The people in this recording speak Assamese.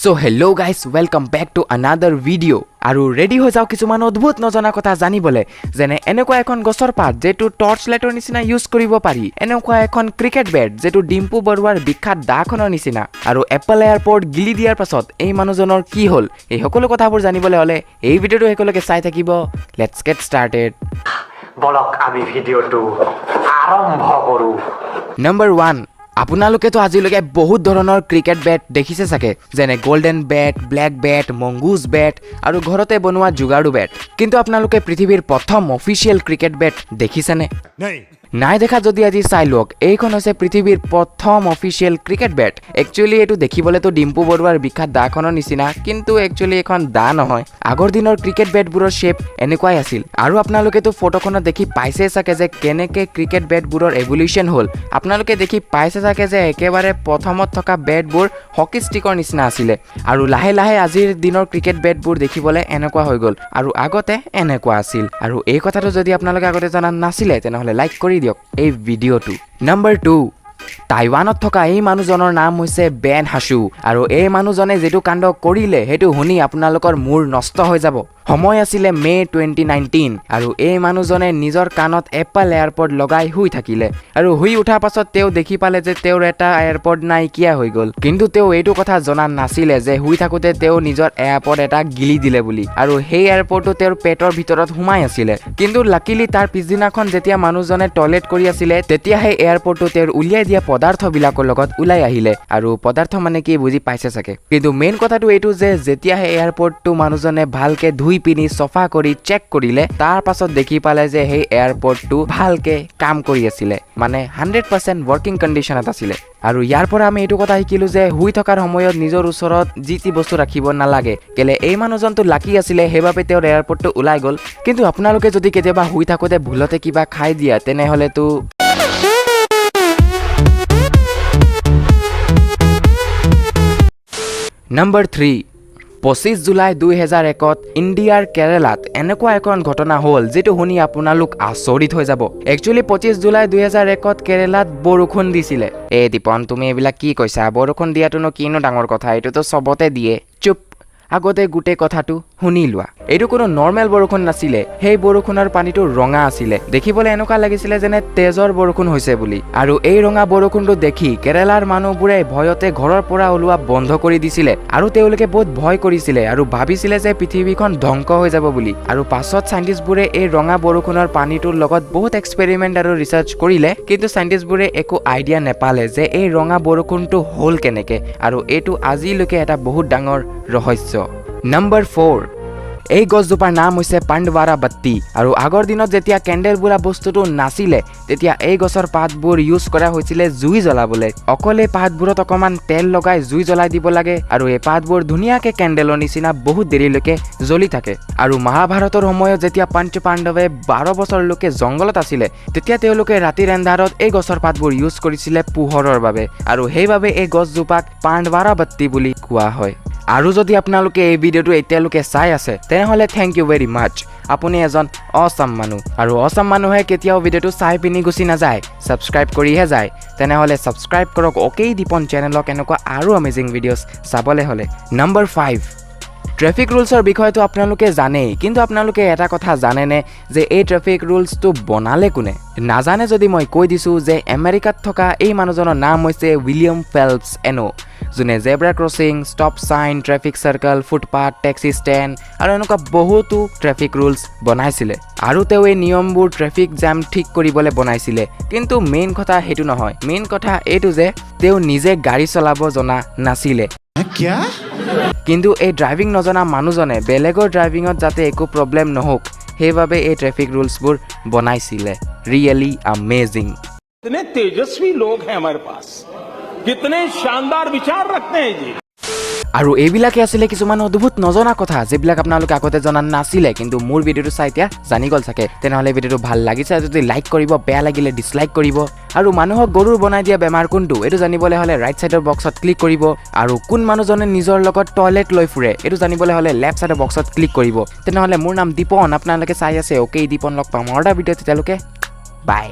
So hello guys, welcome back to another video. আৰু ৰেডি হৈ যাও কিছুমান অদ্ভুত নজনা কথা জানিবলে যেনে এনেকুৱা এখন গছৰ পাত যেটো টৰ্চ লাইটৰ নিচিনা ইউজ কৰিব পাৰি এনেকুৱা এখন ক্ৰিকেট বেট যেটো ডিম্পু বৰুৱাৰ বিখ্যাত দাখনৰ নিচিনা আৰু এপল এয়াৰপোৰ্ট গিলি দিয়াৰ পাছত এই মানুহজনৰ কি হল এই সকলো কথাবোৰ জানিবলে হলে এই ভিডিওটো একেলগে চাই থাকিব লেটস গেট স্টাৰ্টেড বলক আমি ভিডিওটো আৰম্ভ কৰো নম্বৰ 1 আপোনালোকে তো আজিলৈকে বহুত ধৰণৰ ক্ৰিকেট বেট দেখিছে চাগে যেনে গোল্ডেন বেট ব্ল্যাক বেট মঙ্গুজ বেট আৰু ঘৰতে বনোৱা জুগাড়ু বেট কিন্তু আপোনালোকে পৃথিৱীৰ প্ৰথম অফিচিয়েল ক্ৰিকেট বেট দেখিছেনে নাই দেখা যদি আজি চাই লওক এইখন হৈছে পৃথিৱীৰ প্ৰথম অফিচিয়েল ক্ৰিকেট বেট একচুয়ালি এটো দেখিবলে তো ডিম্পু বৰুৱাৰ বিখ্যাত দাখনৰ নিচিনা কিন্তু একচুয়ালি এখন দা নহয় আগৰ দিনৰ ক্ৰিকেট বেটবোৰৰ শেপ এনেকুৱাই আছিল আৰু আপোনালোকে তো ফটোখনত দেখি পাইছে চাগে যে কেনেকে ক্ৰিকেট বেটবোৰৰ এভলিউশন হল আপোনালোকে দেখি পাইছে চাগে যে একেবাৰে প্ৰথমত থকা বেটবোৰ হকি ষ্টিকৰ নিচিনা আছিল আৰু লাহে লাহে আজিৰ দিনৰ ক্ৰিকেট বেটবোৰ দেখিবলে এনেকুৱা হৈ গল আৰু আগতে এনেকুৱা আছিল আৰু এই কথাটো যদি আপোনালোকে আগতে জানা নাছিলে তেনেহলে লাইক কৰি দিয়ক এই ভিডিওটো নম্বৰ 2 টাইৱানত থকা এই মানুহজনৰ নাম হৈছে বেন হাছু আৰু এই মানুহজনে যেটো কাণ্ড কৰিলে হেতু শুনি আপোনালোকৰ মূৰ নষ্ট হৈ যাব সময় আছিলে মে 2019 আৰু এই মানুহজনে নিজৰ কাণত এপল এয়াৰপোৰ্ট লগাই হুই থাকিলে আৰু হুই উঠা পাছত তেও দেখি পালে যে তেৰ এটা এয়াৰপোৰ্ট নাই কিয়া হৈ গল কিন্তু তেও এইটো কথা জনা নাছিলে যে হুই থাকোতে তেও নিজৰ এয়াৰপোৰ্ট এটা গিলি দিলে বুলি আৰু সেই এয়াৰপোৰ্টটো তেৰ পেটৰ ভিতৰত হুমাই আছিল কিন্তু লাকিলি তাৰ পিছদিনাখন যেতিয়া মানুহজনে টয়লেট কৰি আছিল তেতিয়া সেই এয়াৰপোৰ্টটো তেৰ উলিয়াই দিয়া পদাৰ্থবিলাকৰ লগত উলাই আহিলে আৰু পদাৰ্থ মানে কি বুজি পাইছে চাগে কিন্তু মেইন কথাটো এইটো যে যেতিয়া সেই এয়াৰপোৰ্টটো মানুহজনে ভালকে ধুই পিনি সফা কৰি চেক কৰিলে তাৰ পাছত দেখি পালে যে সেই এয়াৰপোৰ্টটো ভালকে কাম কৰি আছিল মানে 100% ওয়াৰ্কিং কন্ডিশনত আছিল আৰু ইয়াৰ পৰা আমি এইটো কথা শিকিলো যে হুই থকাৰ সময়ত নিজৰ ওচৰত জিতি বস্তু ৰাখিব নালাগে কেলে এই মানুহজনটো লাকি আছিল হেবাবে তেওঁৰ এয়াৰপোৰ্টটো উলাই গল কিন্তু আপোনালোকে যদি কেতিয়াবা হুই থাকোতে ভুলতে কিবা খাই দিয়া তেনেহলে তো Number 3 25 জুলাই 2001 ইন্ডিয়াৰ কেৰালাত এনেকুৱা এখন ঘটনা হ'ল যেটো শুনি আপোনালোক আচৰিত হৈ যাব একচুয়ালি 25 জুলাই 2001 কেৰালাত বৰষুণ দিছিল এই দীপন তুমি এবিলা কি কৈছা বৰষুণ দিয়াটোনো কিনো ডাঙৰ কথা এটো তো সবতে দিয়ে চুপ আগতে গুটে কথাটো শুনি লোৱা এইটো কোনো নৰমাল বৰষুণ নাছিল সেই বৰষুণৰ পানীটো ৰঙা আছিল দেখিবলে এনেকুৱা লাগিছিল যেনে তেজৰ বৰষুণ হৈছে বুলি আৰু এই ৰঙা বৰষুণটো দেখি কেৰালাৰ মানুহবোৰে ভয়তে ঘৰৰ পৰা ওলোৱা বন্ধ কৰি দিছিল আৰু তেওঁলোকে বহুত ভয় কৰিছিল আৰু ভাবিছিল যে পৃথিৱীখন ধ্বংস হৈ যাব বুলি আৰু পাছত সাইন্টিষ্টবোৰে এই ৰঙা বৰষুণৰ পানীটোৰ লগত বহুত এক্সপেৰিমেন্ট আৰু ৰিসাৰ্চ কৰিলে কিন্তু সাইন্টিষ্টবোৰে একো আইডিয়া নেপালে যে এই ৰঙা বৰষুণটো হল কেনেকে আৰু এটো আজিলৈকে এটা বহুত ডাঙৰ ৰহস্য Number 4 এই গছজোপাৰ নাম হৈছে পাণ্ডৱাৰা বাত্তি আৰু আগৰ দিনত যেতিয়া কেন্ডেল বুৰা বস্তুটো নাছিলে তেতিয়া এই গছৰ পাতবোৰ ইউজ কৰা হৈছিল জুই জ্বলাবলৈ অকলে পাতবোৰত অকমান তেল লগাই জুই জ্বলাই দিব লাগে আৰু এই পাতবোৰ ধুনিয়াকে কেন্ডেলৰ নিচিনা বহুত দেৰিলৈকে জ্বলি থাকে আৰু মহাভাৰতৰ সময়ত যেতিয়া পঞ্চ পাণ্ডৱে 12 বছৰলৈকে জংগলত আছিল তেতিয়া তেওঁলোকে ৰাতিৰ এন্ধাৰত এই গছৰ পাতবোৰ ইউজ কৰিছিল পোহৰৰ বাবে আৰু সেইভাবে এই গছজোপাক পাণ্ডৱাৰা বাত্তি বুলি কোৱা হয় আৰু যদি আপোনালোকে এই ভিডিওটো এতিয়ালৈকে চাই আছে তেনেহলে থ্যাংক ইউ ভেৰি মাচ আপুনি এজন অসম মানুহ আৰু অসম মানুহে কেতিয়াও ভিডিওটো চাই পিনি গুছি না যায় সাবস্ক্ৰাইব কৰিহে যায় তেনেহলে সাবস্ক্ৰাইব কৰক ওকে দীপন চেনেলক এনেকুৱা আৰু অমেজিং ভিডিওস চাবলে হলে নম্বৰ 5 ট্ৰাফিক ৰুলছৰ বিষয়টো আপোনালোকে জানে কিন্তু আপোনালোকে এটা কথা জানেনে যে এই ট্ৰাফিক ৰুলছটো বনালে কোনে নাজানে যদি মই কৈ দিছো যে আমেৰিকাত থকা এই মানুহজনৰ নাম হৈছে উইলিয়াম ফেল্পছ এনো যোনে zebra crossing stop sign traffic circle footpath taxi stand আৰু এনেকুৱা বহুতো ট্ৰাফিক ৰুলছ বনাইছিল আৰু তেওঁ এই নিয়মবোৰ ট্ৰাফিক জাম ঠিক কৰিবলৈ বনাইছিল কিন্তু মেইন কথা হেতু নহয় মেইন কথা এইটো যে তেওঁ নিজে গাড়ী চলাব জনা নাছিল क्या কিন্তু এই ড্ৰাইভিং নজনা মানুহজনে বেলেগৰ ড্ৰাইভিংত যাতে একো প্ৰবলেম নহওক হেভাবে এই ট্ৰাফিক ৰুলছবোৰ বনাইছিল ৰিয়েলি अमेजिंग कितने तेजस्वी लोग हैं हमारे पास कितने शानदार विचार रखते हैं जी আৰু এইবিলাকে আছিল কিছুমান অদ্ভুত নজনা কথা যেবিলাক আপোনালোকে আগতে জনা নাছিল কিন্তু মোৰ ভিডিওটো চাই এতিয়া জানি গল থাকে তেনেহলে ভিডিওটো ভাল লাগিছে যদি লাইক কৰিব বেয়া লাগিলে ডিসলাইক কৰিব আৰু মানুহক গৰুৰ বনাই দিয়া বেমাৰ কোনটো এটো জানিবলৈ হলে ৰাইট সাইডৰ বক্সত ক্লিক কৰিব আৰু কোন মানুহজনে নিজৰ লগত টয়লেট লৈ ফুৰে এটো জানিবলৈ হলে লেফট সাইডৰ বক্সত ক্লিক কৰিব তেনেহলে মোৰ নাম দীপন আপোনালোকে চাই আছে ওকে দীপন লগ পাম অৰ্ডাৰ ভিডিও তেতিয়ালৈকে বাই